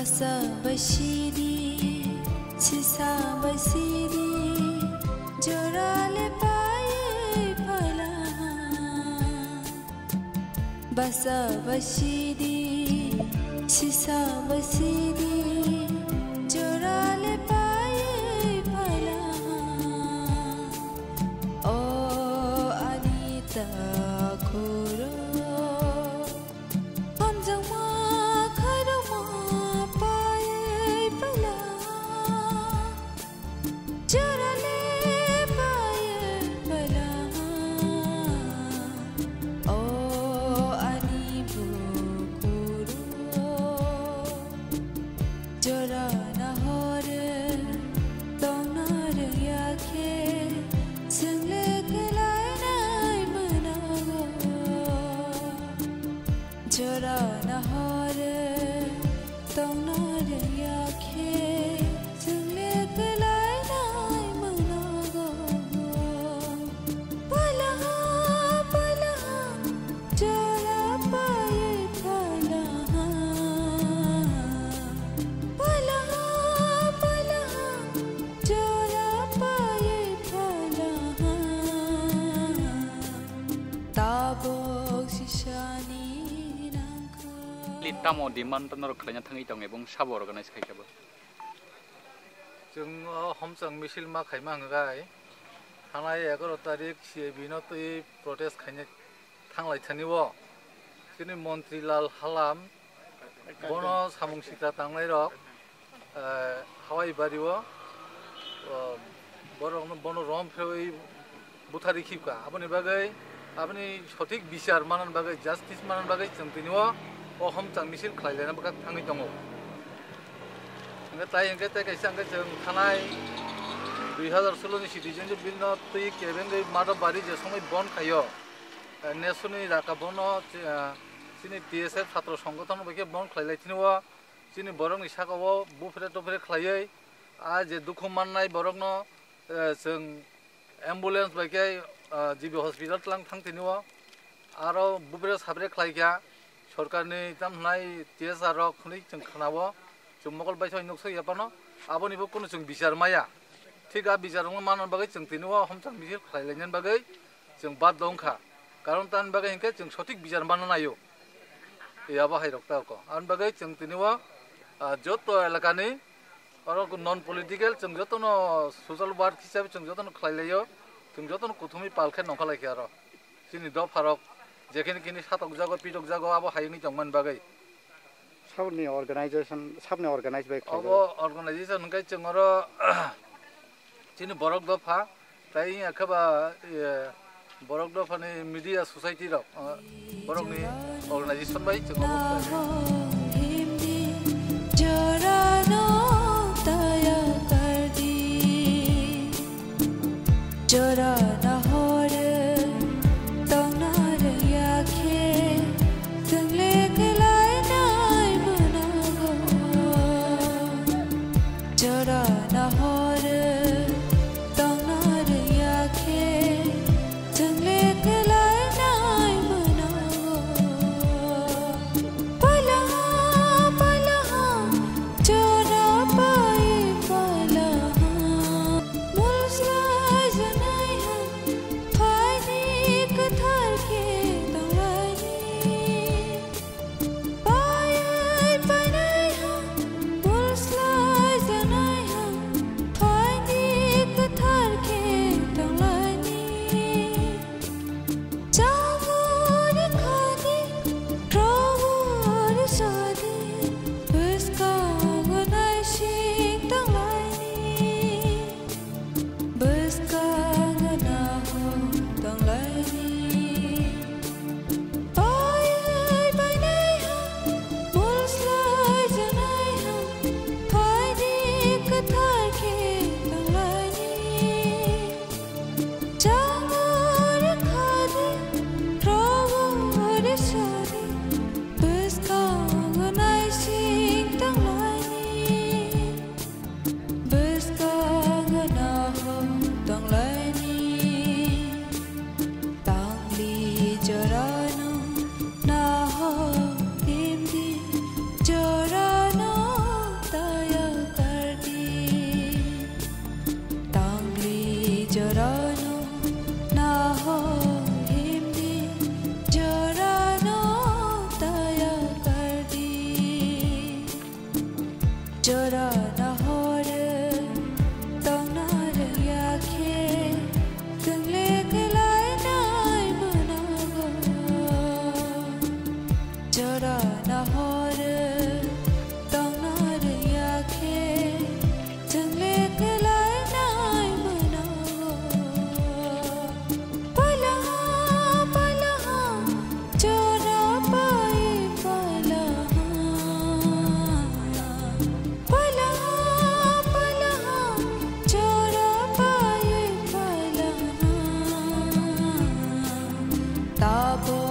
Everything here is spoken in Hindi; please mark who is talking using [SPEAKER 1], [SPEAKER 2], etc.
[SPEAKER 1] basa basidi sisa basidi jorale paye phala basa basidi sisa basidi jorale paye phala o anita khoro hamjama kharama paye phala jorale paye phala o ani bukuru jora na hore donar yakhe sangle kalai nai manago jora na hore donar yakhe sangle kalai nai manago pala pala jora paye phala pala pala jora paye phala tabok sishani nangka
[SPEAKER 2] Litamo demand tanor khlanya thangi tong ebong sabo organize khaikabo
[SPEAKER 3] जों हमचंग मिसिल मा खाइमा हंगाय थानाय 11 तारिख CAB नो तै प्रोटेस्ट खाइने थांलाय थानिवो जोंनि मोन्त्रिलाल हालाम बनो सामुं सिख्रा थांनाय रक हावाइ बारिवो बरनो बनो रम फेवै बुथारि खिबका आपनि बागै आपनि सठिक बिचार मानन बागै जस्टिस मानन बागै जों तिनिवो ओ हमचंग मिसिल खाइलायना बाका थांगै दङ Tay kaisa जों थानाय 2016 नि सिटिजन बिल न तै केबें मादा बारि जे समय बन खायो नेसननि राका बनो सिनि TSF छात्र संगठन बके बन खाइलायथिनवा सिनि बरंनि सागावो बुफरे टफरे खायै आ जे दुखु माननाय बरंनो जों एम्बुलेंस बके जिबि हस्पिटाल तलां थांथिनवा आरो बुफरे साब्रे खायगा सरकारनि तामनाय TSR रक खुनि जों खानावो जों मगल बायसय नक्सो यापानो आबनिबो कोनो जों बिचार माया थिगा बिचारंग मानन बागै जों तिनवा हमचंग मिसिल खाइलायनान बागै जों बाद दंखा कारण तान बागै हिंके जों सठिक बिचार मानन आयो याबा हाइरक्ताको आन बागै जों तिनवा जतो एलाकानि आरो नन पलिटिकल जों जतनो सोशल वर्क हिसाबै जों जतनो खाइलायो जों जतनो कुथुमि पालखे नखालायखे आरो जोंनि द फारक जेखिनि किनि सातक जागो पिटक जागो आबो हायनि जंमान बागै
[SPEAKER 4] सबनि अर्गानाइजेसन सबनि अर्गानाइज बाय
[SPEAKER 3] अब organisation kai chungaro chini borok dofa tai akhaba borok dofa ni media society ro borok ni organization bai chungaro
[SPEAKER 1] jorano taya kardi jorana hore tonar yakhe sangle kalai nai manago jorana hore tonar yakhe sangle kalai nai manago pala pala jora paye pala mulsa janai abo